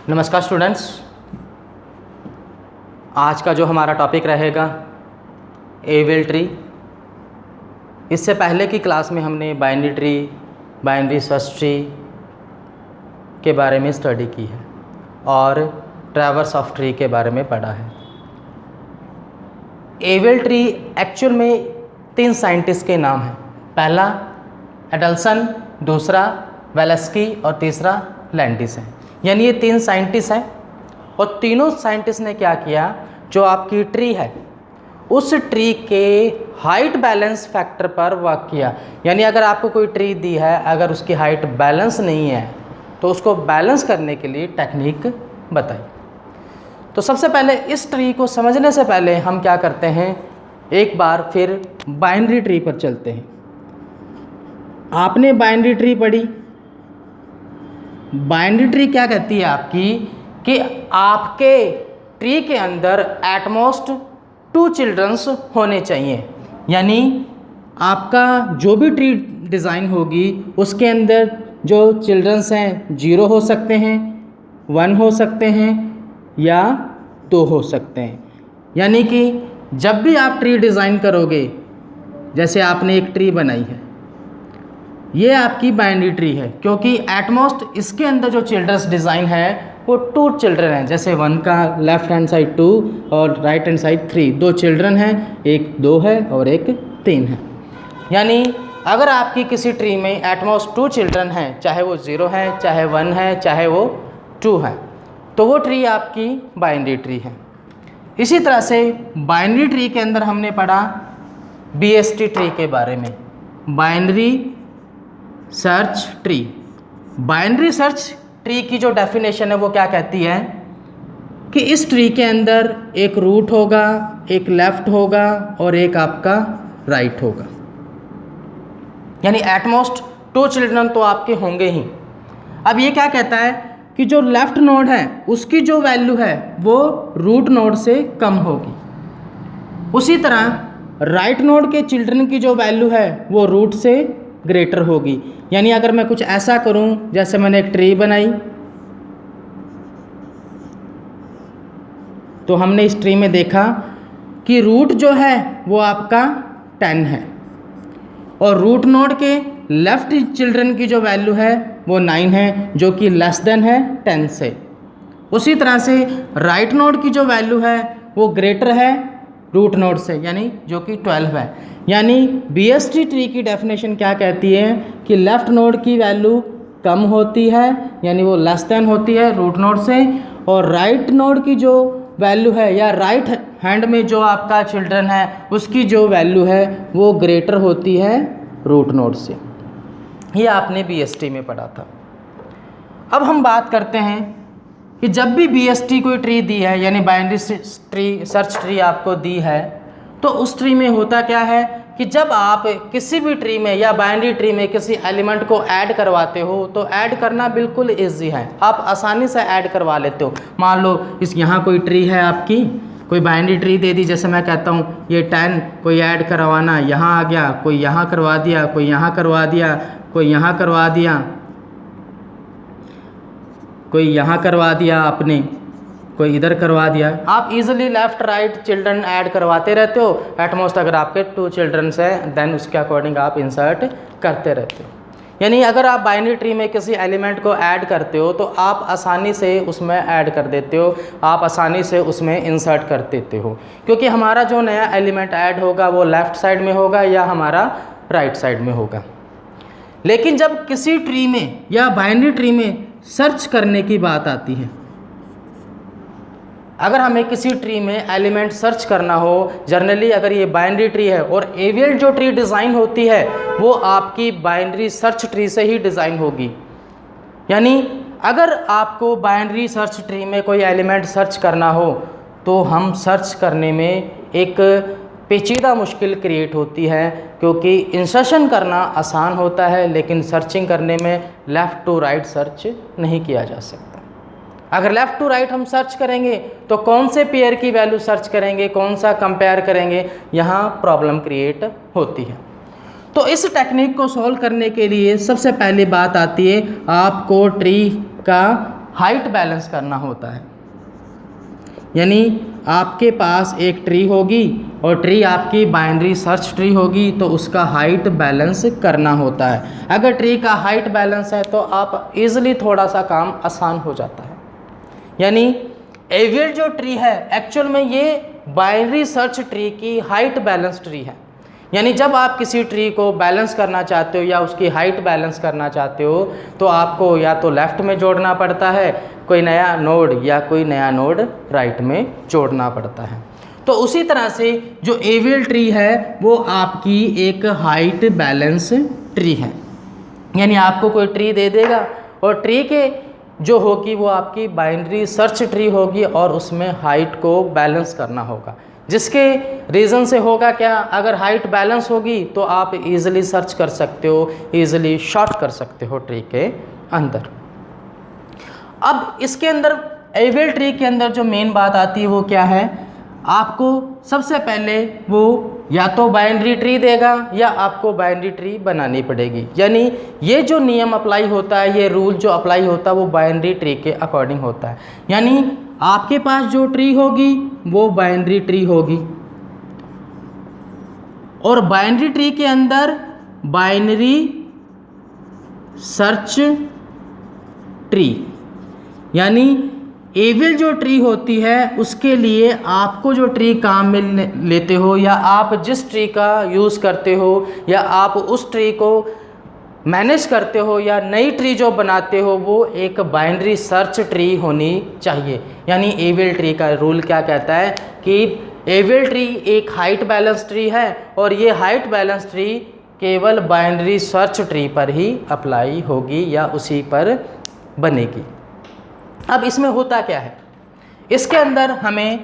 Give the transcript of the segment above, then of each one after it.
नमस्कार स्टूडेंट्स, आज का जो हमारा टॉपिक रहेगा एविल ट्री। इससे पहले की क्लास में हमने binary tree, binary search tree के बारे में स्टडी की है और ट्रैवर्स ऑफ ट्री के बारे में पढ़ा है। एविल ट्री एक्चुअल में 3 साइंटिस्ट के नाम हैं। पहला एडल्सन, दूसरा वेलेस्की और तीसरा लैंडिस है। यानी ये 3 साइंटिस्ट हैं और तीनों साइंटिस्ट ने क्या किया, जो आपकी ट्री है उस ट्री के हाइट बैलेंस फैक्टर पर वर्क किया। यानी अगर आपको कोई ट्री दी है, अगर उसकी हाइट बैलेंस नहीं है तो उसको बैलेंस करने के लिए टेक्निक बताई। तो सबसे पहले इस ट्री को समझने से पहले हम क्या करते हैं, एक बार फिर बाइनरी ट्री पर चलते हैं। आपने बाइनरी ट्री पढ़ी। बाइनरी ट्री क्या कहती है आपकी कि आपके ट्री के अंदर एटमोस्ट 2 चिल्ड्रंस होने चाहिए। यानी आपका जो भी ट्री डिज़ाइन होगी उसके अंदर जो चिल्ड्रंस हैं 0 हो सकते हैं, 1 हो सकते हैं या 2 हो सकते हैं। यानी कि जब भी आप ट्री डिज़ाइन करोगे, जैसे आपने एक ट्री बनाई है, ये आपकी बाइनरी ट्री है क्योंकि एटमोस्ट इसके अंदर जो चिल्ड्रंस डिज़ाइन है वो 2 चिल्ड्रन हैं। जैसे 1 का लेफ्ट हैंड साइड 2 और राइट हैंड साइड 3, 2 चिल्ड्रन हैं, एक 2 है और एक 3 है। यानी अगर आपकी किसी ट्री में एटमोस्ट 2 चिल्ड्रन हैं, चाहे वो 0 है, चाहे 1 है, चाहे वो 2 है, तो वो ट्री आपकी बाइनरी ट्री है। इसी तरह से बाइनरी ट्री के अंदर हमने पढ़ा BST ट्री के बारे में, binary search tree. Binary search tree की जो डेफिनेशन है वो क्या कहती है कि इस ट्री के अंदर एक रूट होगा, एक लेफ्ट होगा और एक आपका राइट होगा। यानी एटमोस्ट 2 चिल्ड्रन तो आपके होंगे ही। अब ये क्या कहता है कि जो लेफ्ट नोड है उसकी जो वैल्यू है वो रूट नोड से कम होगी। उसी तरह राइट नोड के चिल्ड्रन की जो वैल्यू है वो रूट से ग्रेटर होगी। यानी अगर मैं कुछ ऐसा करूं, जैसे मैंने एक ट्री बनाई, तो हमने इस ट्री में देखा कि रूट जो है वो आपका 10 है और रूट नोड के लेफ्ट चिल्ड्रन की जो वैल्यू है वो 9 है, जो कि लेस देन है 10 से। उसी तरह से राइट नोड की जो वैल्यू है वो ग्रेटर है रूट नोड से, यानी जो कि 12 है। यानी BST ट्री की डेफिनेशन क्या कहती है कि लेफ्ट नोड की वैल्यू कम होती है, यानी वो लेस देन होती है रूट नोड से, और राइट नोड की जो वैल्यू है या राइट हैंड में जो आपका चिल्ड्रन है उसकी जो वैल्यू है वो ग्रेटर होती है रूट नोड से। ये आपने BST में पढ़ा था। अब हम बात करते हैं कि जब भी BST कोई ट्री दी है, यानी बाइनरी ट्री, सर्च ट्री आपको दी है, तो उस ट्री में होता क्या है कि जब आप किसी भी ट्री में या बाइनरी ट्री में किसी एलिमेंट को ऐड करवाते हो तो ऐड करना बिल्कुल इजी है, आप आसानी से ऐड करवा लेते हो। मान लो यहाँ कोई ट्री है आपकी, कोई बाइनरी ट्री दे दी, जैसे मैं कहता हूँ ये 10, कोई ऐड करवाना, यहाँ आ गया, कोई यहाँ करवा दिया, कोई यहाँ करवा दिया, कोई यहाँ करवा दिया, कोई यहाँ करवा दिया आपने, कोई इधर करवा दिया। आप easily left right children add करवाते रहते हो। एटमोस्ट अगर आपके 2 चिल्ड्रंस हैं देन उसके अकॉर्डिंग आप इंसर्ट करते रहते हो। यानी अगर आप बाइनरी ट्री में किसी एलिमेंट को ऐड करते हो तो आप आसानी से उसमें ऐड कर देते हो, आप आसानी से उसमें इंसर्ट कर देते हो, क्योंकि हमारा जो नया एलिमेंट ऐड होगा वो लेफ़्ट साइड में होगा या हमारा राइट साइड में होगा। लेकिन जब किसी ट्री में या बाइनरी ट्री में सर्च करने की बात आती है, अगर हमें किसी ट्री में एलिमेंट सर्च करना हो, जनरली अगर ये बाइनरी ट्री है और एविल जो ट्री डिज़ाइन होती है वो आपकी बाइनरी सर्च ट्री से ही डिज़ाइन होगी। यानी अगर आपको बाइनरी सर्च ट्री में कोई एलिमेंट सर्च करना हो तो हम सर्च करने में एक पेचीदा मुश्किल क्रिएट होती है, क्योंकि इंसर्शन करना आसान होता है लेकिन सर्चिंग करने में लेफ़्ट टू राइट सर्च नहीं किया जा सकता। अगर लेफ़्ट टू राइट हम सर्च करेंगे तो कौन से पेयर की वैल्यू सर्च करेंगे, कौन सा कंपेयर करेंगे, यहाँ प्रॉब्लम क्रिएट होती है। तो इस टेक्निक को सॉल्व करने के लिए सबसे पहली बात आती है आपको ट्री का हाइट बैलेंस करना होता है। यानी आपके पास एक ट्री होगी और ट्री आपकी बाइनरी सर्च ट्री होगी तो उसका हाइट बैलेंस करना होता है। अगर ट्री का हाइट बैलेंस है तो आप इजीली थोड़ा सा काम आसान हो जाता है। यानी एवियल जो ट्री है एक्चुअल में ये बाइनरी सर्च ट्री की हाइट बैलेंस ट्री है। यानी जब आप किसी ट्री को बैलेंस करना चाहते हो या उसकी हाइट बैलेंस करना चाहते हो तो आपको या तो लेफ़्ट में जोड़ना पड़ता है कोई नया नोड या कोई नया नोड राइट में जोड़ना पड़ता है। तो उसी तरह से जो एवियल ट्री है वो आपकी एक हाइट बैलेंस ट्री है। यानी आपको कोई ट्री दे देगा और ट्री के जो होगी वो आपकी बाइनरी सर्च ट्री होगी और उसमें हाइट को बैलेंस करना होगा। जिसके रीज़न से होगा क्या, अगर हाइट बैलेंस होगी तो आप इजीली सर्च कर सकते हो, इजीली शॉर्ट कर सकते हो ट्री के अंदर। अब इसके अंदर एवियल ट्री के अंदर जो मेन बात आती है वो क्या है, आपको सबसे पहले वो या तो बाइनरी ट्री देगा या आपको बाइनरी ट्री बनानी पड़ेगी। यानी ये जो नियम अप्लाई होता है, ये रूल जो अप्लाई होता है वो बाइनरी ट्री के अकॉर्डिंग होता है। यानी आपके पास जो ट्री होगी वो बाइनरी ट्री होगी और बाइनरी ट्री के अंदर बाइनरी सर्च ट्री, यानी एवियल जो ट्री होती है उसके लिए आपको जो ट्री काम में लेते हो या आप जिस ट्री का यूज़ करते हो या आप उस ट्री को मैनेज करते हो या नई ट्री जो बनाते हो वो एक बाइनरी सर्च ट्री होनी चाहिए। यानी एवियल ट्री का रूल क्या कहता है कि एवियल ट्री एक हाइट बैलेंस ट्री है और ये हाइट बैलेंस ट्री केवल बाइनरी सर्च ट्री पर ही अप्लाई होगी या उसी पर बनेगी। अब इसमें होता क्या है, इसके अंदर हमें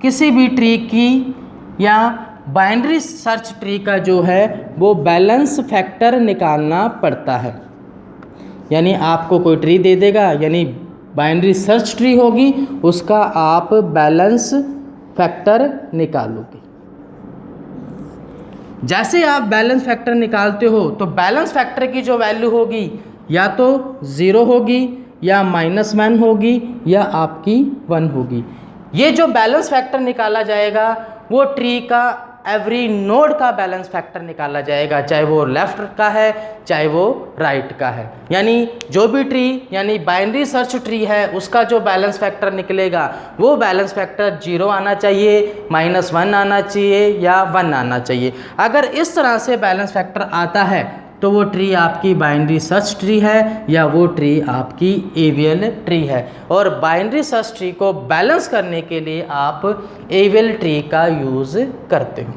किसी भी ट्री की या बाइनरी सर्च ट्री का जो है वो बैलेंस फैक्टर निकालना पड़ता है। यानी आपको कोई ट्री दे देगा, यानी बाइनरी सर्च ट्री होगी, उसका आप बैलेंस फैक्टर निकालोगे। जैसे आप बैलेंस फैक्टर निकालते हो तो बैलेंस फैक्टर की जो वैल्यू होगी या तो 0 होगी या -1 होगी या आपकी 1 होगी। ये जो बैलेंस फैक्टर निकाला जाएगा वो ट्री का एवरी नोड का बैलेंस फैक्टर निकाला जाएगा, चाहे वो लेफ़्ट का है चाहे वो राइट का है। यानी जो भी ट्री यानी बाइनरी सर्च ट्री है उसका जो बैलेंस फैक्टर निकलेगा वो बैलेंस फैक्टर 0 आना चाहिए, -1 आना चाहिए या 1 आना चाहिए। अगर इस तरह से बैलेंस फैक्टर आता है तो वो ट्री आपकी बाइनरी सर्च ट्री है या वो ट्री आपकी एवियल ट्री है। और बाइनरी सर्च ट्री को बैलेंस करने के लिए आप एवियल ट्री का यूज़ करते हो।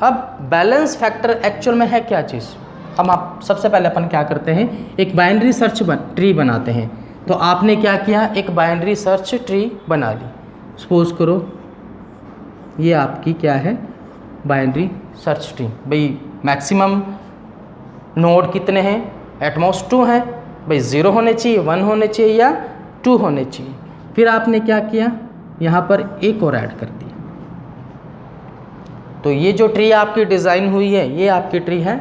अब बैलेंस फैक्टर एक्चुअल में है क्या चीज़, हम आप सबसे पहले अपन क्या करते हैं, एक बाइनरी सर्च ट्री बनाते हैं। तो आपने क्या किया, एक बाइनरी सर्च ट्री बना ली। सपोज करो ये आपकी क्या है, बाइनरी सर्च ट्री। भाई मैक्सिमम नोड कितने हैं, एटमोस्ट 2 हैं, भाई 0 होने चाहिए, 1 होने चाहिए या 2 होने चाहिए। फिर आपने क्या किया, यहाँ पर एक और ऐड कर दिया। तो ये जो ट्री आपकी डिज़ाइन हुई है ये आपकी ट्री है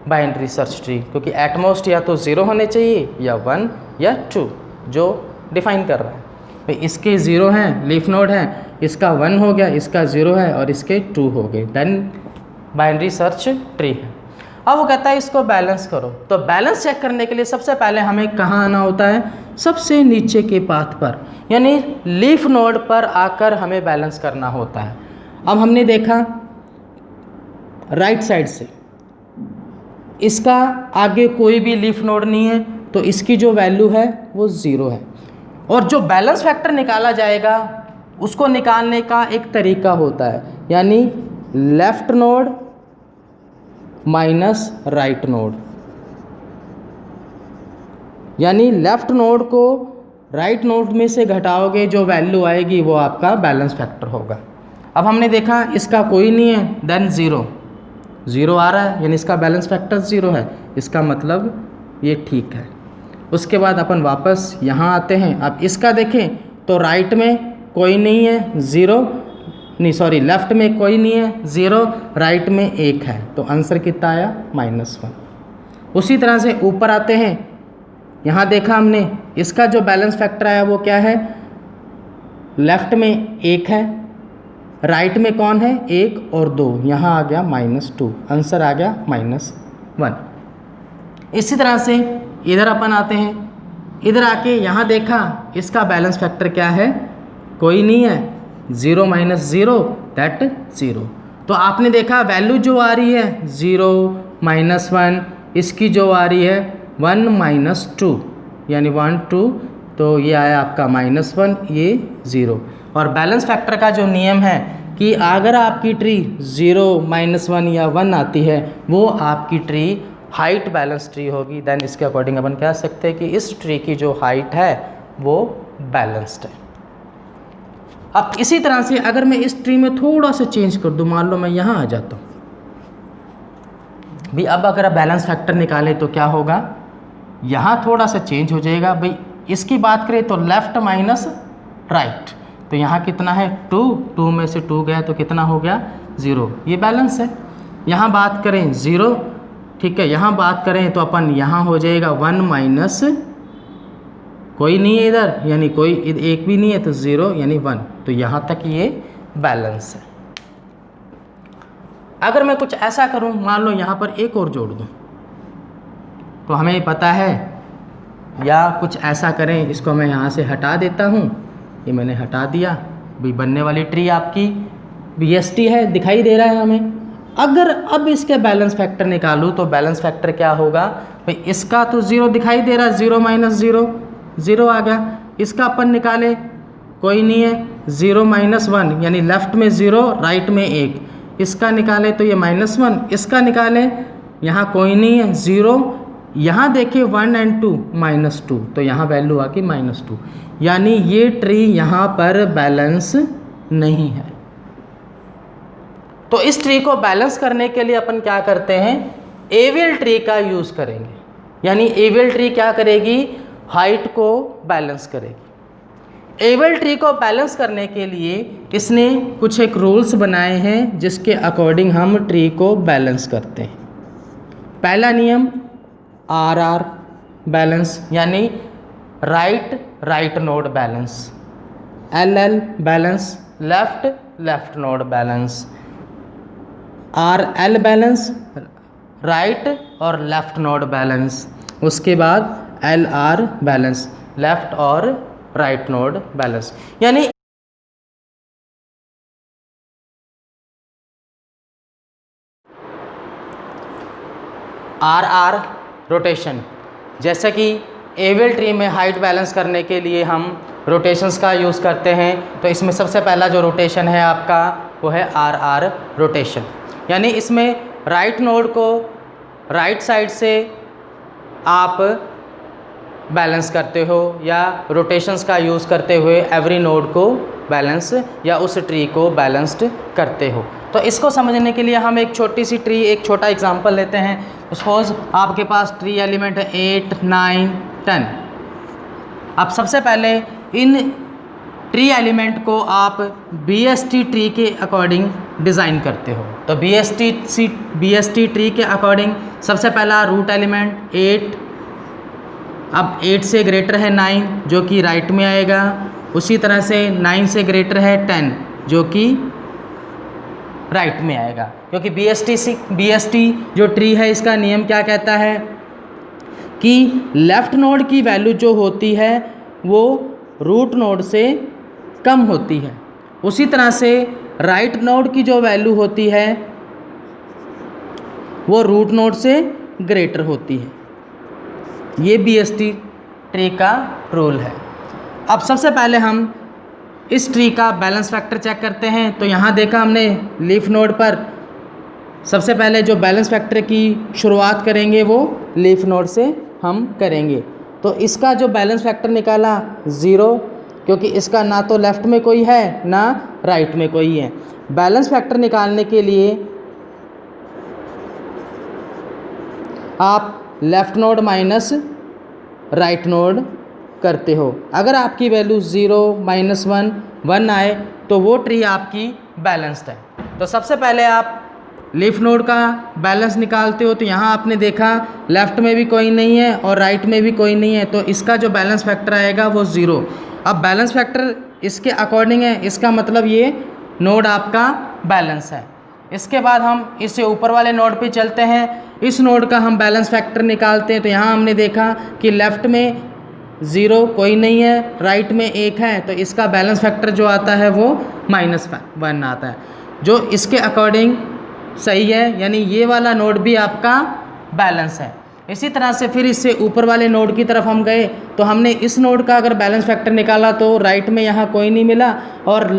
बाइनरी सर्च ट्री, क्योंकि एटमोस्ट या तो 0 होने चाहिए या 1 या 2 जो डिफाइन कर रहा है। भाई इसके 0 हैं, लीफ नोड है, इसका 1 हो गया, इसका 0 है और इसके 2 हो गए, देन बाइनरी सर्च ट्री है। अब वो कहता है इसको बैलेंस करो। तो बैलेंस चेक करने के लिए सबसे पहले हमें कहाँ आना होता है, सबसे नीचे के पाथ पर, यानी लीफ नोड पर आकर हमें बैलेंस करना होता है। अब हमने देखा राइट साइड से इसका आगे कोई भी लीफ नोड नहीं है तो इसकी जो वैल्यू है वो 0 है। और जो बैलेंस फैक्टर निकाला जाएगा उसको निकालने का एक तरीका होता है, यानी left node minus right node, यानी लेफ्ट नोड को राइट नोड में से घटाओगे जो वैल्यू आएगी वो आपका बैलेंस फैक्टर होगा। अब हमने देखा इसका कोई नहीं है, देन 0 आ रहा है, यानी इसका बैलेंस फैक्टर 0 है, इसका मतलब ये ठीक है। उसके बाद अपन वापस यहाँ आते हैं। अब इसका देखें तो राइट में कोई नहीं है, 0 नहीं सॉरी लेफ़्ट में कोई नहीं है, 0, राइट में 1 है, तो आंसर कितना आया, -1। उसी तरह से ऊपर आते हैं यहाँ देखा हमने इसका जो बैलेंस फैक्टर आया वो क्या है, लेफ्ट में 1 है, राइट में कौन है 1 और 2, यहाँ आ गया -2, आंसर आ गया -1। इसी तरह से इधर अपन आते हैं, इधर आके यहाँ देखा इसका बैलेंस फैक्टर क्या है, कोई नहीं है, 0 - 0 दैट 0। तो आपने देखा वैल्यू जो आ रही है 0 -1, इसकी जो आ रही है 1 - 2 यानी 1 2, तो ये आया आपका -1, ये 0। और बैलेंस फैक्टर का जो नियम है कि अगर आपकी ट्री 0 -1 या 1 आती है वो आपकी ट्री हाइट बैलेंस ट्री होगी, देन इसके अकॉर्डिंग अपन कह सकते हैं कि इस ट्री की जो हाइट है वो बैलेंस्ड है। अब इसी तरह से अगर मैं इस ट्री में थोड़ा सा चेंज कर दूं, मान लो मैं यहाँ आ जाता हूँ भाई, अब अगर आप बैलेंस फैक्टर निकालें तो क्या होगा, यहाँ थोड़ा सा चेंज हो जाएगा भाई। इसकी बात करें तो लेफ्ट माइनस राइट, तो यहाँ कितना है 2 में से 2 गया तो कितना हो गया 0, ये बैलेंस है। यहाँ बात करें 0, ठीक है, यहाँ बात करें तो अपन यहाँ हो जाएगा 1 माइनस कोई नहीं है इधर, यानी कोई एक भी नहीं है तो 0 यानी 1, तो यहाँ तक ये बैलेंस है। अगर मैं कुछ ऐसा करूँ, मान लो यहाँ पर एक और जोड़ दूँ तो हमें पता है, या कुछ ऐसा करें, इसको मैं यहाँ से हटा देता हूँ, ये मैंने हटा दिया भी, बनने वाली ट्री आपकी BST है, दिखाई दे रहा है हमें। अगर अब इसके बैलेंस फैक्टर निकालूँ तो बैलेंस फैक्टर क्या होगा भाई, इसका तो 0 दिखाई दे रहा है, 0 - 0 0 आ गया, इसका अपन निकाले कोई नहीं है, 0 - 1 यानी लेफ्ट में 0 राइट में 1, इसका निकाले तो ये -1, इसका निकाले यहाँ कोई नहीं है 0, यहाँ देखिए 1 और 2 -2, तो यहाँ वैल्यू आ गई -2, यानी ये ट्री यहाँ पर बैलेंस नहीं है। तो इस ट्री को बैलेंस करने के लिए अपन क्या करते हैं, एवियल ट्री का यूज़ करेंगे, यानी एवियल ट्री क्या करेगी, हाइट को बैलेंस करेगी। एवियल ट्री को बैलेंस करने के लिए इसने कुछ एक रूल्स बनाए हैं जिसके अकॉर्डिंग हम ट्री को बैलेंस करते हैं। पहला नियम RR बैलेंस, यानी right node balance, LL balance, left node balance, RL balance, right और लेफ्ट नोड बैलेंस, उसके बाद LR बैलेंस, लेफ्ट और राइट नोड बैलेंस। यानी RR रोटेशन, जैसे कि एवियल ट्री में हाइट बैलेंस करने के लिए हम रोटेशंस का यूज़ करते हैं, तो इसमें सबसे पहला जो रोटेशन है आपका वो है RR रोटेशन, यानी इसमें राइट नोड को राइट साइड से आप बैलेंस करते हो या रोटेशंस का यूज़ करते हुए एवरी नोड को बैलेंस या उस ट्री को बैलेंस्ड करते हो। तो इसको समझने के लिए हम एक छोटी सी ट्री, एक छोटा एग्जांपल लेते हैं। सपोज आपके पास ट्री एलिमेंट है 8 9 10। अब सबसे पहले इन ट्री एलिमेंट को आप BST ट्री के अकॉर्डिंग डिज़ाइन करते हो। तो BST ट्री के अकॉर्डिंग सबसे पहला रूट एलिमेंट 8, अब 8 से ग्रेटर है 9 जो कि राइट में आएगा, उसी तरह से 9 से ग्रेटर है 10 जो कि राइट में आएगा, क्योंकि BST जो ट्री है इसका नियम क्या कहता है कि लेफ़्ट नोड की वैल्यू जो होती है वो रूट नोड से कम होती है, उसी तरह से राइट नोड की जो वैल्यू होती है वो रूट नोड से ग्रेटर होती है। ये BST ट्री का रूल है। अब सबसे पहले हम इस ट्री का बैलेंस फैक्टर चेक करते हैं। तो यहाँ देखा हमने लीफ नोड पर सबसे पहले जो बैलेंस फैक्टर की शुरुआत करेंगे वो लीफ नोड से हम करेंगे। तो इसका जो बैलेंस फैक्टर निकाला 0, क्योंकि इसका ना तो लेफ़्ट में कोई है ना राइट में कोई है। बैलेंस फैक्टर निकालने के लिए आप left node minus right node करते हो। अगर आपकी वैल्यू 0 -1 1 आए तो वो ट्री आपकी बैलेंस्ड है। तो सबसे पहले आप लीफ नोड का बैलेंस निकालते हो तो यहाँ आपने देखा लेफ़्ट में भी कोई नहीं है और राइट में भी कोई नहीं है, तो इसका जो बैलेंस फैक्टर आएगा वो 0। अब बैलेंस फैक्टर इसके अकॉर्डिंग है, इसका मतलब ये नोड आपका बैलेंस है। इसके बाद हम इससे ऊपर वाले नोड पे चलते हैं। इस नोड का हम बैलेंस फैक्टर निकालते हैं तो यहाँ हमने देखा कि लेफ़्ट में 0 कोई नहीं है, राइट में 1 है, तो इसका बैलेंस फैक्टर जो आता है वो -1 आता है, जो इसके अकॉर्डिंग सही है, यानी ये वाला नोड भी आपका बैलेंस है। इसी तरह से फिर इससे ऊपर वाले नोड की तरफ हम गए तो हमने इस नोड का अगर बैलेंस फैक्टर निकाला तो राइट में यहाँ कोई नहीं मिला और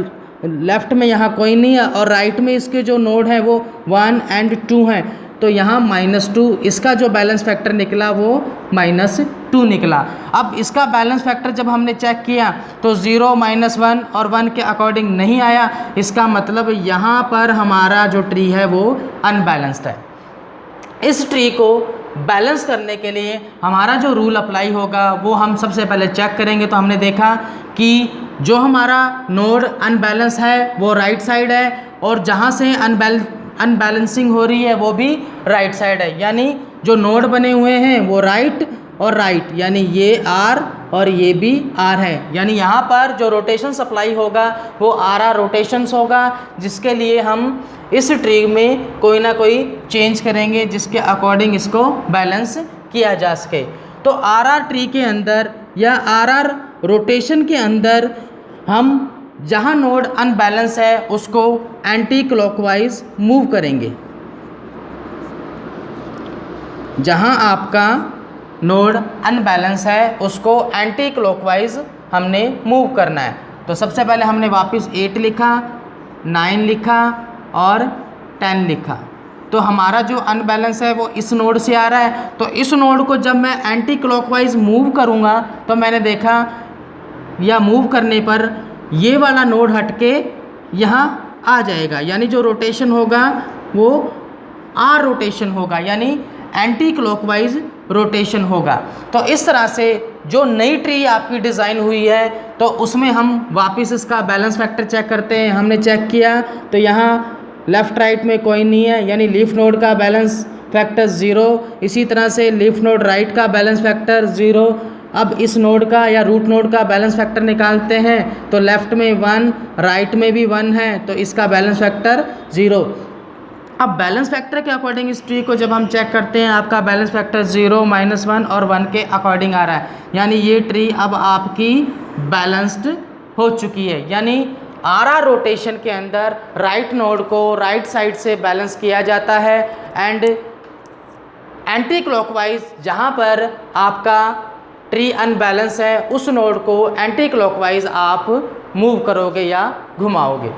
लेफ़्ट में यहाँ कोई नहीं है, और राइट में इसके जो नोड हैं वो 1 और 2 हैं, तो यहाँ -2, इसका जो बैलेंस फैक्टर निकला वो -2 निकला। अब इसका बैलेंस फैक्टर जब हमने चेक किया तो 0, -1 और 1 के अकॉर्डिंग नहीं आया, इसका मतलब यहाँ पर हमारा जो ट्री है वो अनबैलेंस्ड है। इस ट्री को बैलेंस करने के लिए हमारा जो रूल अप्लाई होगा वो हम सबसे पहले चेक करेंगे। तो हमने देखा कि जो हमारा नोड अनबैलेंस है वो राइट साइड है, और जहाँ से अनबैलेंसिंग हो रही है वो भी राइट साइड है, यानी जो नोड बने हुए हैं वो राइट और राइट, यानी ये R और ये भी R है, यानी यहाँ पर जो रोटेशन सप्लाई होगा वो RR रोटेशंस होगा, जिसके लिए हम इस ट्री में कोई ना कोई चेंज करेंगे जिसके अकॉर्डिंग इसको बैलेंस किया जा सके। तो RR ट्री के अंदर या RR रोटेशन के अंदर हम जहाँ नोड अनबैलेंस है उसको एंटी क्लॉकवाइज मूव करेंगे। जहाँ आपका नोड अनबैलेंस है उसको एंटी क्लॉकवाइज हमने मूव करना है। तो सबसे पहले हमने वापस 8 लिखा, 9 लिखा और 10 लिखा। तो हमारा जो अनबैलेंस है वो इस नोड से आ रहा है, तो इस नोड को जब मैं एंटी क्लॉकवाइज मूव करूँगा तो मैंने देखा या मूव करने पर ये वाला नोड हटके यहाँ आ जाएगा, यानी जो रोटेशन होगा वो R रोटेशन होगा, यानी एंटी क्लॉकवाइज रोटेशन होगा। तो इस तरह से जो नई ट्री आपकी डिज़ाइन हुई है तो उसमें हम वापस इसका बैलेंस फैक्टर चेक करते हैं। हमने चेक किया तो यहाँ लेफ़्ट राइट में कोई नहीं है, यानी लीफ नोड का बैलेंस फैक्टर 0। इसी तरह से लीफ नोड राइट का बैलेंस फैक्टर 0। अब इस नोड का या रूट नोड का बैलेंस फैक्टर निकालते हैं तो लेफ़्ट में 1, राइट में भी 1 है, तो इसका बैलेंस फैक्टर 0। अब बैलेंस फैक्टर के अकॉर्डिंग इस ट्री को जब हम चेक करते हैं आपका बैलेंस फैक्टर 0, -1 और 1 के अकॉर्डिंग आ रहा है, यानी ये ट्री अब आपकी बैलेंस्ड हो चुकी है। यानी RR रोटेशन के अंदर राइट नोड को राइट साइड से बैलेंस किया जाता है, एंड एंटी क्लॉकवाइज जहाँ पर आपका ट्री अनबैलेंस है उस नोड को एंटी क्लॉकवाइज आप मूव करोगे या घुमाओगे।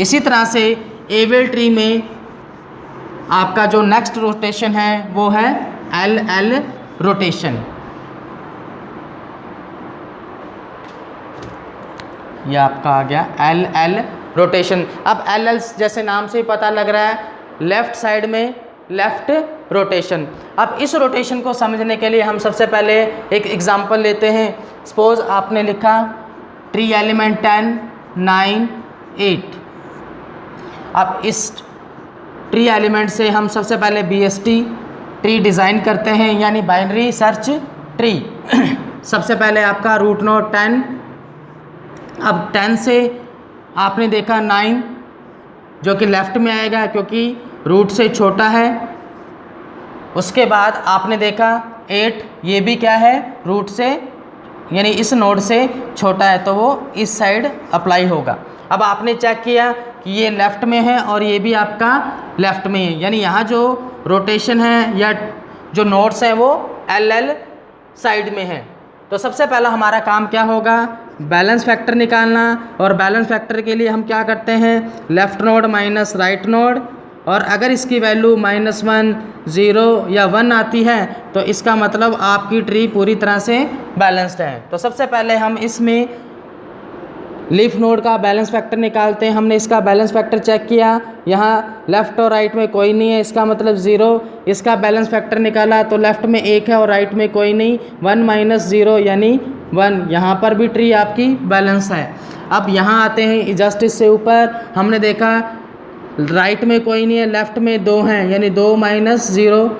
इसी तरह से एवेल ट्री में आपका जो नेक्स्ट रोटेशन है वो है LL रोटेशन। ये आपका आ गया LL रोटेशन। अब LL जैसे नाम से ही पता लग रहा है लेफ़्ट साइड में लेफ़्ट रोटेशन। अब इस रोटेशन को समझने के लिए हम सबसे पहले एक एग्जांपल लेते हैं। सपोज़ आपने लिखा ट्री एलिमेंट 10, 9, 8। अब इस ट्री एलिमेंट से हम सबसे पहले BST ट्री डिज़ाइन करते हैं, यानी बाइनरी सर्च ट्री। सबसे पहले आपका रूट नोड 10, अब 10 से आपने देखा 9 जो कि लेफ़्ट में आएगा क्योंकि रूट से छोटा है। उसके बाद आपने देखा 8, ये भी क्या है, रूट से यानी इस नोड से छोटा है, तो वो इस साइड अप्लाई होगा। अब आपने चेक किया कि ये लेफ़्ट में है और ये भी आपका लेफ़्ट में है, यानी यहाँ जो रोटेशन है या जो नोड्स हैं वो LL साइड में है। तो सबसे पहला हमारा काम क्या होगा, बैलेंस फैक्टर निकालना। और बैलेंस फैक्टर के लिए हम क्या करते हैं, left node minus right node, और अगर इसकी वैल्यू -1, 0 या 1 आती है तो इसका मतलब आपकी ट्री पूरी तरह से बैलेंस्ड है। तो सबसे पहले हम इसमें लीफ नोड का बैलेंस फैक्टर निकालते हैं। हमने इसका बैलेंस फैक्टर चेक किया, यहाँ लेफ़्ट और राइट में कोई नहीं है, इसका मतलब 0। इसका बैलेंस फैक्टर निकाला तो लेफ़्ट में 1 है और राइट में कोई नहीं, 1 - 0 यानी 1। यहाँ पर भी ट्री आपकी बैलेंस है। अब यहाँ आते हैं जस्ट इससे ऊपर हमने देखा राइट में कोई नहीं है, लेफ्ट में 2 हैं, यानी 2 माइनस 0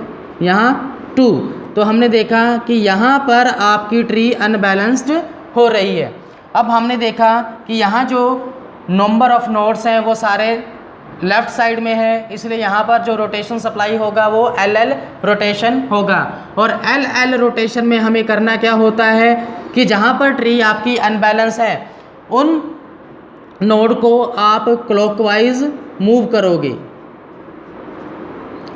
यहाँ 2। तो हमने देखा कि यहाँ पर आपकी ट्री अनबैलेंस्ड हो रही है। अब हमने देखा कि यहाँ जो नंबर ऑफ नोड्स हैं वो सारे लेफ़्ट साइड में है, इसलिए यहाँ पर जो रोटेशन सप्लाई होगा वो LL रोटेशन होगा। और LL रोटेशन में हमें करना क्या होता है कि जहाँ पर ट्री आपकी अनबैलेंस है उन नोड को आप क्लॉकवाइज मूव करोगे।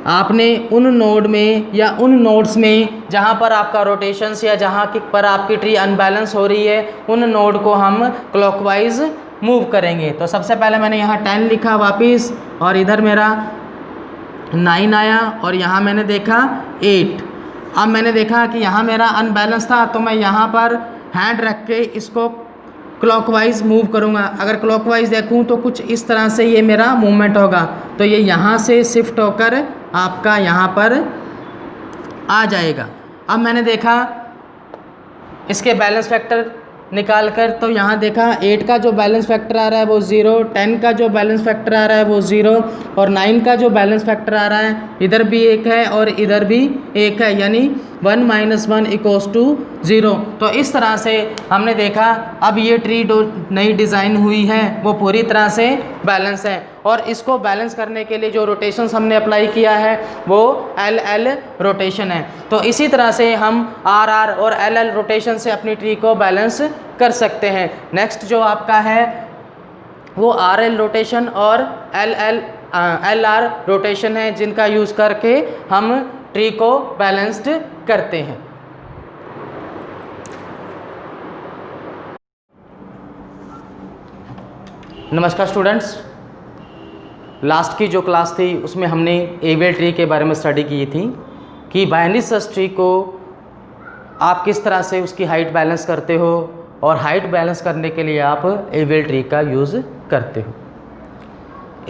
आपने उन नोड में या उन नोड्स में जहाँ पर आपका रोटेशंस या जहाँ पर आपकी ट्री अनबैलेंस हो रही है उन नोड को हम क्लॉकवाइज मूव करेंगे। तो सबसे पहले मैंने यहाँ 10 लिखा वापस, और इधर मेरा 9 आया, और यहाँ मैंने देखा 8। अब मैंने देखा कि यहाँ मेरा अनबैलेंस था, तो मैं यहाँ पर हैंड रख के इसको क्लॉकवाइज मूव करूँगा। अगर क्लॉकवाइज देखूँ तो कुछ इस तरह से ये मेरा मूवमेंट होगा, तो ये यहाँ से शिफ्ट होकर आपका यहाँ पर आ जाएगा। अब मैंने देखा इसके बैलेंस फैक्टर निकाल कर, तो यहाँ देखा 8 का जो बैलेंस फैक्टर आ रहा है वो 0, 10 का जो बैलेंस फैक्टर आ रहा है वो 0, और 9 का जो बैलेंस फैक्टर आ रहा है इधर भी 1 है और इधर भी 1 है, यानी 1 माइनस 1 इक्वल्स टू 0। तो इस तरह से हमने देखा अब ये ट्री नई डिज़ाइन हुई है वो पूरी तरह से बैलेंस है, और इसको बैलेंस करने के लिए जो रोटेशंस हमने अप्लाई किया है वो LL रोटेशन है। तो इसी तरह से हम RR और LL रोटेशन से अपनी ट्री को बैलेंस कर सकते हैं। नेक्स्ट जो आपका है वो RL रोटेशन और LR रोटेशन है, जिनका यूज़ करके हम ट्री को बैलेंस्ड करते हैं। नमस्कार स्टूडेंट्स, लास्ट की जो क्लास थी उसमें हमने एबेल ट्री के बारे में स्टडी की थी कि बाइनरी सर्च ट्री को आप किस तरह से उसकी हाइट बैलेंस करते हो, और हाइट बैलेंस करने के लिए आप एबेल ट्री का यूज़ करते हो।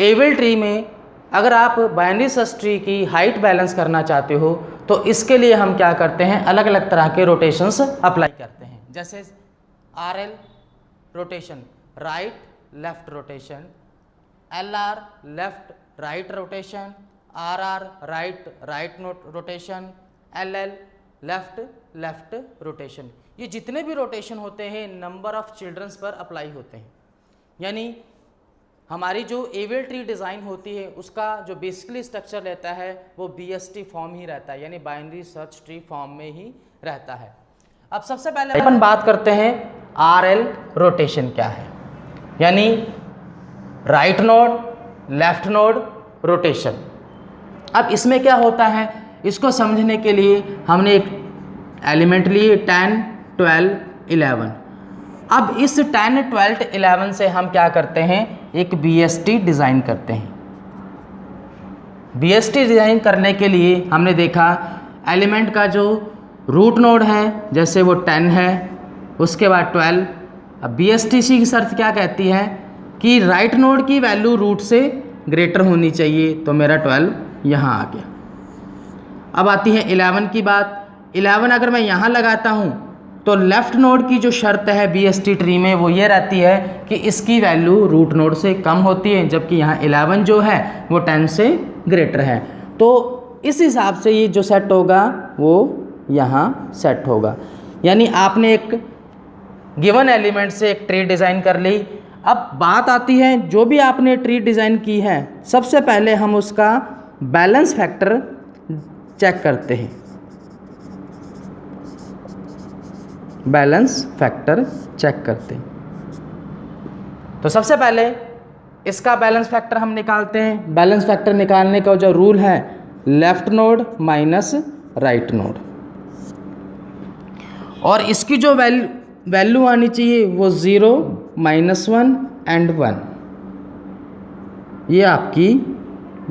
एबेल ट्री में अगर आप बाइनरी सर्च ट्री की हाइट बैलेंस करना चाहते हो तो इसके लिए हम क्या करते हैं, अलग अलग तरह के रोटेशंस अप्लाई करते हैं। जैसे RL rotation, right left rotation, LR left right rotation, RR right rotation, LL left left rotation. ये जितने भी रोटेशन होते हैं नंबर ऑफ चिल्ड्रंस पर अप्लाई होते हैं। यानी हमारी जो एबेल ट्री डिज़ाइन होती है उसका जो बेसिकली स्ट्रक्चर रहता है वो BST फॉर्म ही रहता है, यानी बाइनरी सर्च ट्री फॉर्म में ही रहता है। अब सबसे पहले अपन बात करते हैं RL रोटेशन क्या है, यानी right node left node rotation. अब इसमें क्या होता है, इसको समझने के लिए हमने एक एलिमेंट लिए 10, 12, 11। अब इस 10, 12, 11 से हम क्या करते हैं, एक BST डिज़ाइन करते हैं। BST डिज़ाइन करने के लिए हमने देखा एलिमेंट का जो रूट नोड है जैसे वो 10 है, उसके बाद 12। अब BSTC की शर्त क्या कहती है कि राइट नोड की वैल्यू रूट से ग्रेटर होनी चाहिए, तो मेरा 12 यहाँ आ गया। अब आती है 11 की बात। 11 अगर मैं यहाँ लगाता हूँ तो लेफ़्ट नोड की जो शर्त है BST ट्री में वो ये रहती है कि इसकी वैल्यू रूट नोड से कम होती है, जबकि यहाँ 11 जो है वो 10 से ग्रेटर है। तो इस हिसाब से ये जो सेट होगा वो यहाँ सेट होगा। यानी आपने एक गिवन एलिमेंट से एक ट्री डिज़ाइन कर ली। अब बात आती है जो भी आपने ट्री डिज़ाइन की है, सबसे पहले हम उसका बैलेंस फैक्टर चेक करते हैं। बैलेंस फैक्टर चेक करते हैं। तो सबसे पहले इसका बैलेंस फैक्टर हम निकालते हैं। बैलेंस फैक्टर निकालने का जो रूल है, left node minus right node, और इसकी जो वैल्यू आनी चाहिए वो 0, -1 एंड 1। ये आपकी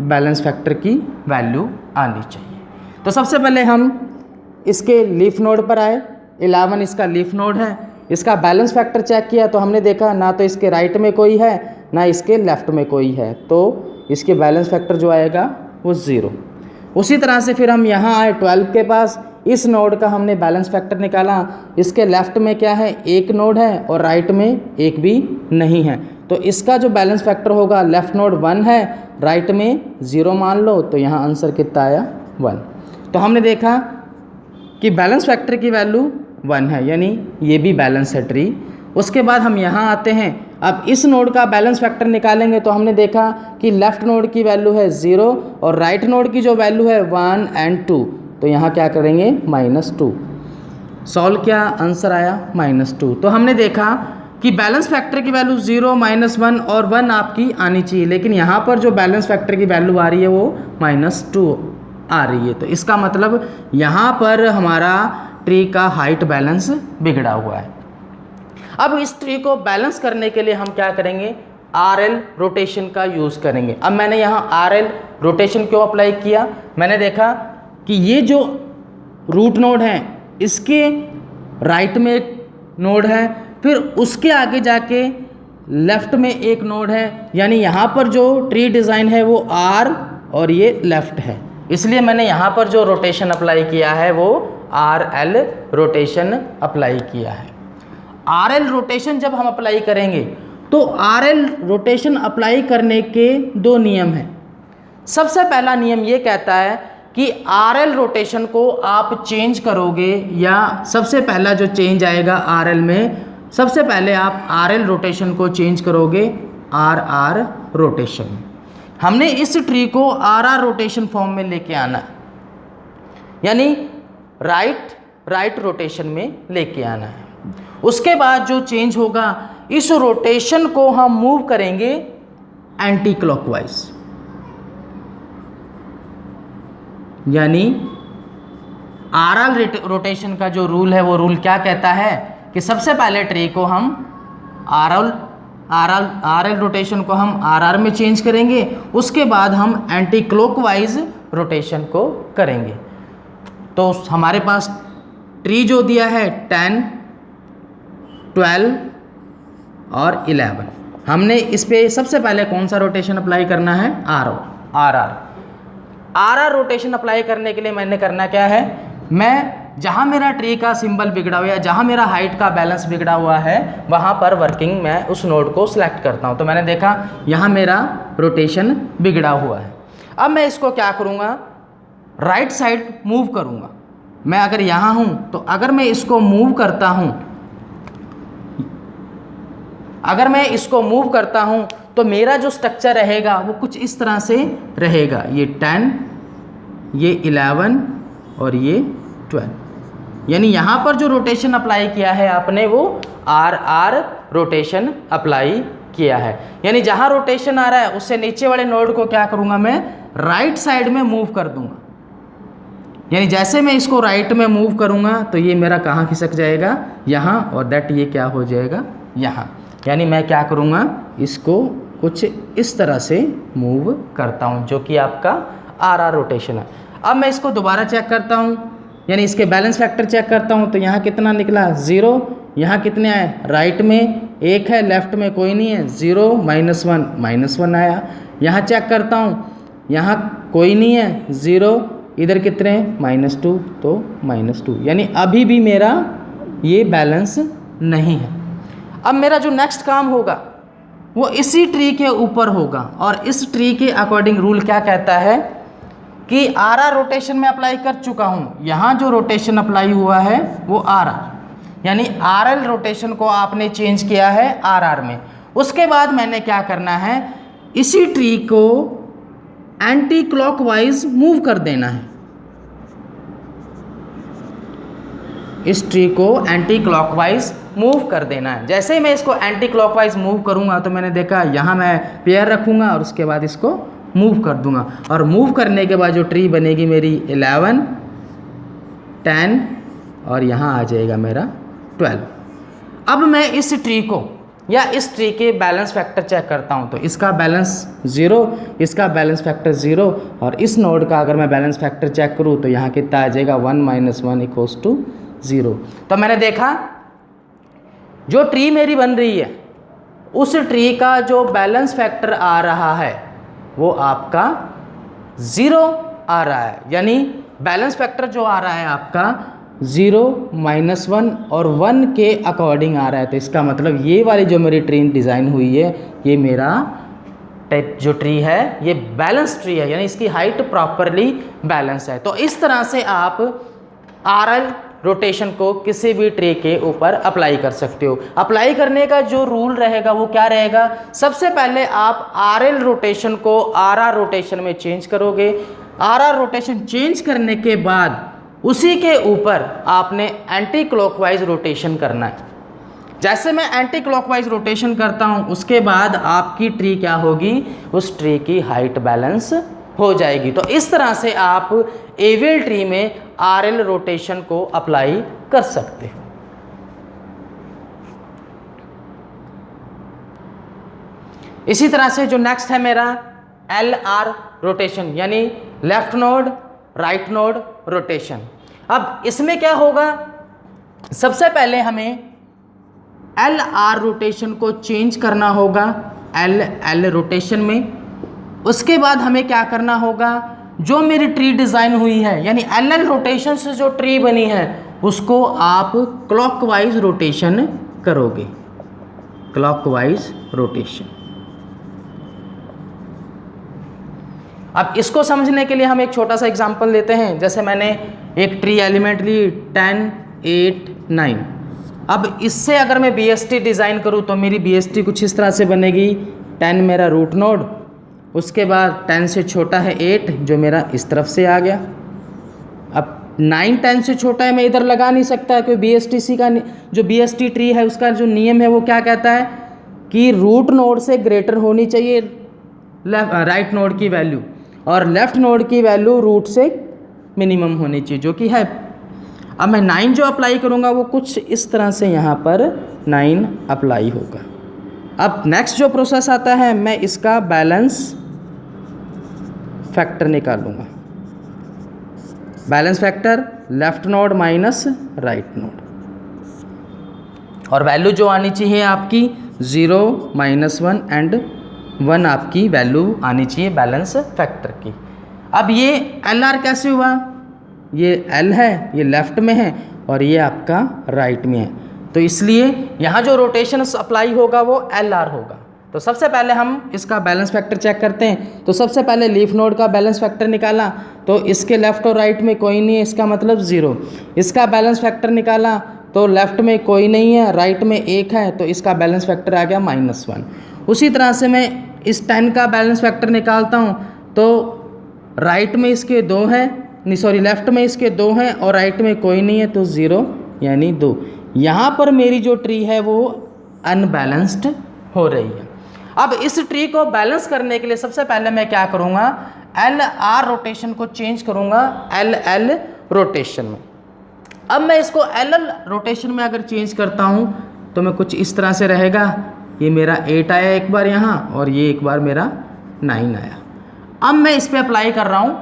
बैलेंस फैक्टर की वैल्यू आनी चाहिए। तो सबसे पहले हम इसके लीफ नोड पर आए। 11 इसका लीफ नोड है। इसका बैलेंस फैक्टर चेक किया तो हमने देखा ना तो इसके राइट में कोई है ना इसके लेफ़्ट में कोई है, तो इसके बैलेंस फैक्टर जो आएगा वो 0। उसी तरह से फिर हम यहाँ आए 12 के पास। इस नोड का हमने बैलेंस फैक्टर निकाला। इसके लेफ़्ट में क्या है, एक नोड है और राइट में एक भी नहीं है, तो इसका जो बैलेंस फैक्टर होगा, लेफ्ट नोड 1 है, राइट में 0 मान लो, तो यहाँ आंसर कितना आया 1। तो हमने देखा कि बैलेंस फैक्टर की वैल्यू 1 है, यानी ये भी बैलेंस है ट्री। उसके बाद हम यहाँ आते हैं, अब इस नोड का बैलेंस फैक्टर निकालेंगे तो हमने देखा कि लेफ्ट नोड की वैल्यू है 0 और राइट नोड की जो वैल्यू है 1 और 2, तो यहाँ क्या करेंगे -2। सॉल्व किया, आंसर आया -2। तो हमने देखा कि बैलेंस फैक्टर की वैल्यू 0, -1 और 1 आपकी आनी चाहिए, लेकिन यहाँ पर जो बैलेंस फैक्टर की वैल्यू आ रही है वो -2 आ रही है। तो इसका मतलब यहाँ पर हमारा ट्री का हाइट बैलेंस बिगड़ा हुआ है। अब इस ट्री को बैलेंस करने के लिए हम क्या करेंगे, RL रोटेशन का यूज़ करेंगे। अब मैंने यहाँ RL रोटेशन क्यों अप्लाई किया, मैंने देखा कि ये जो रूट नोड है इसके राइट में एक नोड है, फिर उसके आगे जाके लेफ्ट में एक नोड है, यानी यहाँ पर जो ट्री डिज़ाइन है वो R और ये लेफ्ट है, इसलिए मैंने यहाँ पर जो रोटेशन अप्लाई किया है वो RL रोटेशन अप्लाई किया है। RL रोटेशन जब हम अप्लाई करेंगे तो RL रोटेशन अप्लाई करने के 2 नियम हैं। सबसे पहला नियम ये कहता है कि RL रोटेशन को आप चेंज करोगे, या सबसे पहला जो चेंज आएगा RL में, सबसे पहले आप RL रोटेशन को चेंज करोगे RR रोटेशन। हमने इस ट्री को RR रोटेशन फॉर्म में लेके आना, यानी राइट रोटेशन में लेके आना है। उसके बाद जो चेंज होगा, इस रोटेशन को हम मूव करेंगे एंटी क्लॉकवाइज, यानी RL रोटेशन का जो रूल है वो रूल क्या कहता है कि सबसे पहले ट्री को हम RL रोटेशन को हम RR में चेंज करेंगे, उसके बाद हम एंटी क्लॉकवाइज रोटेशन को करेंगे। तो हमारे पास ट्री जो दिया है 10, 12 और 11, हमने इस पे सबसे पहले कौन सा रोटेशन अप्लाई करना है, RR रोटेशन अप्लाई करने के लिए मैंने करना क्या है, मैं जहाँ मेरा ट्री का सिंबल बिगड़ा हुआ है, जहाँ मेरा हाइट का बैलेंस बिगड़ा हुआ है, वहाँ पर वर्किंग मैं उस नोड को सिलेक्ट करता हूँ। तो मैंने देखा यहाँ मेरा रोटेशन बिगड़ा हुआ है। अब मैं इसको क्या करूँगा, राइट साइड मूव करूँगा। मैं अगर यहाँ हूँ तो अगर मैं इसको मूव करता हूँ, तो मेरा जो स्ट्रक्चर रहेगा वो कुछ इस तरह से रहेगा, ये 10, ये 11 और ये 12, यानी यहाँ पर जो रोटेशन अप्लाई किया है आपने वो RR रोटेशन अप्लाई किया है। यानी जहाँ रोटेशन आ रहा है उससे नीचे वाले नोड को क्या करूँगा, मैं राइट साइड में मूव कर दूँगा। यानी जैसे मैं इसको राइट में मूव करूँगा तो ये मेरा कहाँ खिसक जाएगा, यहाँ, और दैट ये क्या हो जाएगा, यहाँ। यानी मैं क्या करूँगा, इसको कुछ इस तरह से मूव करता हूँ, जो कि आपका RR रोटेशन है। अब मैं इसको दोबारा चेक करता हूँ, यानी इसके बैलेंस फैक्टर चेक करता हूँ, तो यहाँ कितना निकला 0, यहाँ कितने आए, राइट में 1 है, लेफ्ट में कोई नहीं है, 0 -1 आया। यहाँ चेक करता हूँ, यहाँ कोई नहीं है, 0, इधर कितने -2, तो -2, यानी अभी भी मेरा ये बैलेंस नहीं है। अब मेरा जो नेक्स्ट काम होगा वो इसी ट्री के ऊपर होगा, और इस ट्री के अकॉर्डिंग रूल क्या कहता है कि RR रोटेशन में अप्लाई कर चुका हूँ, यहाँ जो रोटेशन अप्लाई हुआ है वो RR, यानी RL रोटेशन को आपने चेंज किया है RR में। उसके बाद मैंने क्या करना है, इसी ट्री को एंटी क्लॉकवाइज मूव कर देना है। इस ट्री को एंटी क्लॉकवाइज मूव कर देना है। जैसे ही मैं इसको एंटी क्लॉकवाइज मूव करूँगा तो मैंने देखा यहाँ मैं पेयर रखूँगा और उसके बाद इसको मूव कर दूँगा, और मूव करने के बाद जो ट्री बनेगी मेरी 11, 10 और यहाँ आ जाएगा मेरा 12। अब मैं इस ट्री को या इस ट्री के बैलेंस फैक्टर चेक करता हूँ, तो इसका बैलेंस 0, इसका बैलेंस फैक्टर 0, और इस नोड का अगर मैं बैलेंस फैक्टर चेक करूँ तो यहाँ कितना आ जाएगा 1 - 1 = 0। तो मैंने देखा जो ट्री मेरी बन रही है उस ट्री का जो बैलेंस फैक्टर आ रहा है वो आपका 0 आ रहा है, यानी बैलेंस फैक्टर जो आ रहा है आपका 0 -1 और 1 के अकॉर्डिंग आ रहा है। तो इसका मतलब ये वाली जो मेरी ट्री डिज़ाइन हुई है, ये मेरा टाइप जो ट्री है ये बैलेंस ट्री है, यानी इसकी हाइट प्रॉपरली बैलेंस है। तो इस तरह से आप RL रोटेशन को किसी भी ट्री के ऊपर अप्लाई कर सकते हो। अप्लाई करने का जो रूल रहेगा वो क्या रहेगा, सबसे पहले आप RL रोटेशन को RR रोटेशन में चेंज करोगे। RR रोटेशन चेंज करने के बाद उसी के ऊपर आपने एंटी क्लॉकवाइज रोटेशन करना है। जैसे मैं एंटी क्लॉकवाइज रोटेशन करता हूँ उसके बाद आपकी ट्री क्या होगी, उस ट्री की हाइट बैलेंस हो जाएगी। तो इस तरह से आप एवियल ट्री में RL रोटेशन को अप्लाई कर सकते हो। इसी तरह से जो नेक्स्ट है मेरा LR रोटेशन, यानी left node right node rotation. अब इसमें क्या होगा, सबसे पहले हमें LR रोटेशन को चेंज करना होगा LL रोटेशन में। उसके बाद हमें क्या करना होगा, जो मेरी ट्री डिज़ाइन हुई है यानी LL रोटेशन से जो ट्री बनी है उसको आप क्लॉकवाइज रोटेशन करोगे, क्लॉकवाइज रोटेशन। अब इसको समझने के लिए हम एक छोटा सा एग्जांपल लेते हैं। जैसे मैंने एक ट्री एलिमेंट ली 10, 8, 9। अब इससे अगर मैं BST डिज़ाइन करूँ तो मेरी BST कुछ इस तरह से बनेगी। 10 मेरा रूट नोड, उसके बाद 10 से छोटा है 8 जो मेरा इस तरफ से आ गया। अब 9 10 से छोटा है, मैं इधर लगा नहीं सकता क्योंकि BSTC का जो BST ट्री है उसका जो नियम है वो क्या कहता है कि रूट नोड से ग्रेटर होनी चाहिए राइट नोड की वैल्यू, और लेफ्ट नोड की वैल्यू रूट से मिनिमम होनी चाहिए, जो कि है। अब मैं 9 जो अप्लाई करूँगा वो कुछ इस तरह से यहाँ पर 9 अप्लाई होगा। अब नेक्स्ट जो प्रोसेस आता है, मैं इसका बैलेंस फैक्टर निकालूंगा। Balance factor left node minus right node, और वैल्यू जो आनी चाहिए आपकी 0, -1 एंड 1 आपकी वैल्यू आनी चाहिए बैलेंस फैक्टर की। अब ये LR कैसे हुआ, ये L है, ये लेफ्ट में है और ये आपका राइट में है, तो इसलिए यहाँ जो रोटेशन अप्लाई होगा वो LR होगा। तो सबसे पहले हम इसका बैलेंस फैक्टर चेक करते हैं। तो सबसे पहले लीफ नोड का बैलेंस फैक्टर निकाला तो इसके लेफ्ट और राइट में कोई नहीं है, इसका मतलब 0। इसका बैलेंस फैक्टर निकाला तो लेफ्ट में कोई नहीं है, राइट में 1 है, तो इसका बैलेंस फैक्टर आ गया -1। उसी तरह से मैं इस 10 का बैलेंस फैक्टर निकालता हूँ तो राइट में इसके 2 हैं, नहीं सॉरी लेफ्ट में इसके 2 हैं और राइट में कोई नहीं है, तो 0 यानी 2। यहाँ पर मेरी जो ट्री है वो अनबैलेंस्ड हो रही है। अब इस ट्री को बैलेंस करने के लिए सबसे पहले मैं क्या करूँगा, LR रोटेशन को चेंज करूँगा LL रोटेशन में। अब मैं इसको LL रोटेशन में अगर चेंज करता हूँ तो मैं कुछ इस तरह से रहेगा, ये मेरा 8 आया एक बार यहाँ और ये एक बार मेरा 9 आया। अब मैं इस पर अप्लाई कर रहा हूँ,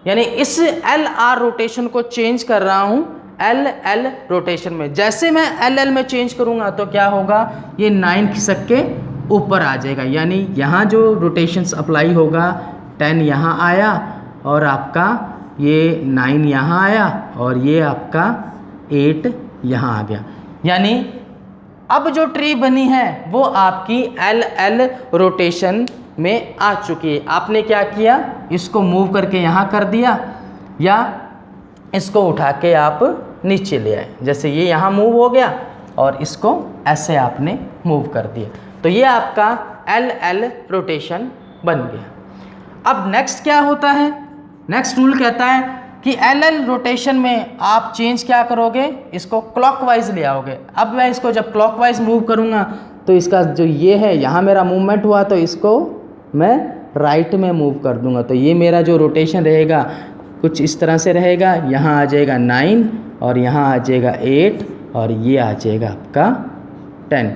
यानी इस LR रोटेशन को चेंज कर रहा हूँ LL रोटेशन में। जैसे मैं LL में चेंज करूँगा तो क्या होगा, ये 9 खिसक के ऊपर आ जाएगा, यानी यहाँ जो रोटेशंस अप्लाई होगा 10 यहाँ आया और आपका ये 9 यहाँ आया और ये आपका 8 यहाँ आ गया। यानी अब जो ट्री बनी है वो आपकी LL रोटेशन में आ चुकी है। आपने क्या किया, इसको मूव करके यहाँ कर दिया या इसको उठा के आप नीचे ले आए। जैसे ये यहाँ मूव हो गया और इसको ऐसे आपने मूव कर दिया, तो ये आपका LL रोटेशन बन गया। अब नेक्स्ट क्या होता है, नेक्स्ट रूल कहता है कि LL रोटेशन में आप चेंज क्या करोगे, इसको क्लॉकवाइज ले आओगे। अब मैं इसको जब क्लॉकवाइज मूव करूँगा तो इसका जो ये है यहाँ मेरा मूवमेंट हुआ तो इसको मैं राइट में मूव कर दूँगा, तो ये मेरा जो रोटेशन रहेगा कुछ इस तरह से रहेगा। यहाँ आ जाएगा 9 और यहाँ आ जाएगा 8 और ये आ जाएगा आपका 10।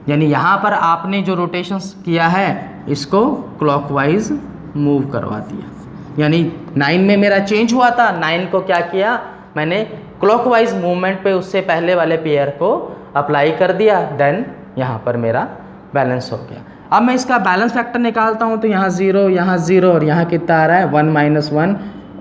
यानी यहाँ पर आपने जो रोटेशंस किया है इसको क्लॉकवाइज मूव करवा दिया। यानी 9 में मेरा चेंज हुआ था, 9 को क्या किया मैंने क्लॉकवाइज मूवमेंट पे उससे पहले वाले पेयर को अप्लाई कर दिया, देन यहाँ पर मेरा बैलेंस हो गया। अब मैं इसका बैलेंस फैक्टर निकालता हूँ तो यहाँ 0 और यहाँ कितना आ रहा है 1 -1,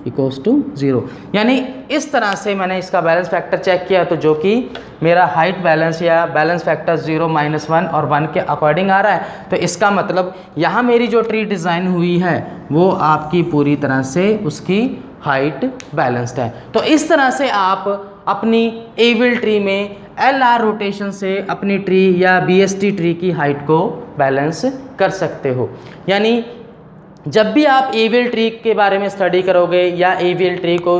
इक्वल्स टू 0। यानी इस तरह से मैंने इसका बैलेंस फैक्टर चेक किया, तो जो कि मेरा हाइट बैलेंस या बैलेंस फैक्टर 0, -1 और 1 के अकॉर्डिंग आ रहा है। तो इसका मतलब यहाँ मेरी जो ट्री डिज़ाइन हुई है वो आपकी पूरी तरह से उसकी हाइट बैलेंस्ड है। तो इस तरह से आप अपनी एविल ट्री में LR रोटेशन से अपनी ट्री या BST ट्री की हाइट को बैलेंस कर सकते हो। यानी जब भी आप एविल ट्री के बारे में स्टडी करोगे या एविल ट्री को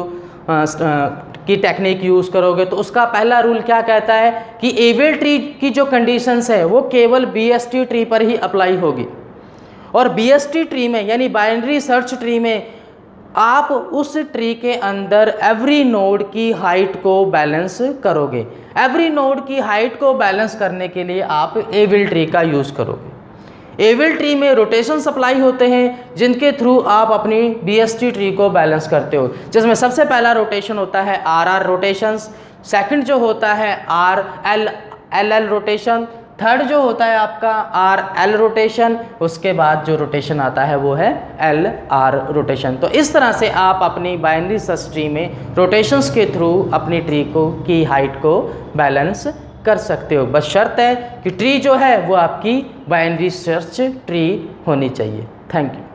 की टेक्निक यूज़ करोगे, तो उसका पहला रूल क्या कहता है कि एविल ट्री की जो कंडीशंस है वो केवल BST ट्री पर ही अप्लाई होगी। और BST ट्री में यानी बाइनरी सर्च ट्री में आप उस ट्री के अंदर एवरी नोड की हाइट को बैलेंस करोगे। एवरी नोड की हाइट को बैलेंस करने के लिए आप एविल ट्री का यूज़ करोगे। एविल ट्री में रोटेशन सप्लाई होते हैं जिनके थ्रू आप अपनी BST ट्री को बैलेंस करते हो, जिसमें सबसे पहला रोटेशन होता है RR रोटेशंस, सेकंड जो होता है RLL रोटेशन, थर्ड जो होता है आपका RL रोटेशन, उसके बाद जो रोटेशन आता है वो है LR रोटेशन। तो इस तरह से आप अपनी बाइनरी सर्च ट्री में रोटेशंस के थ्रू अपनी ट्री को की हाइट को बैलेंस कर सकते हो। बस शर्त है कि ट्री जो है वो आपकी बाइनरी सर्च ट्री होनी चाहिए। Thank you.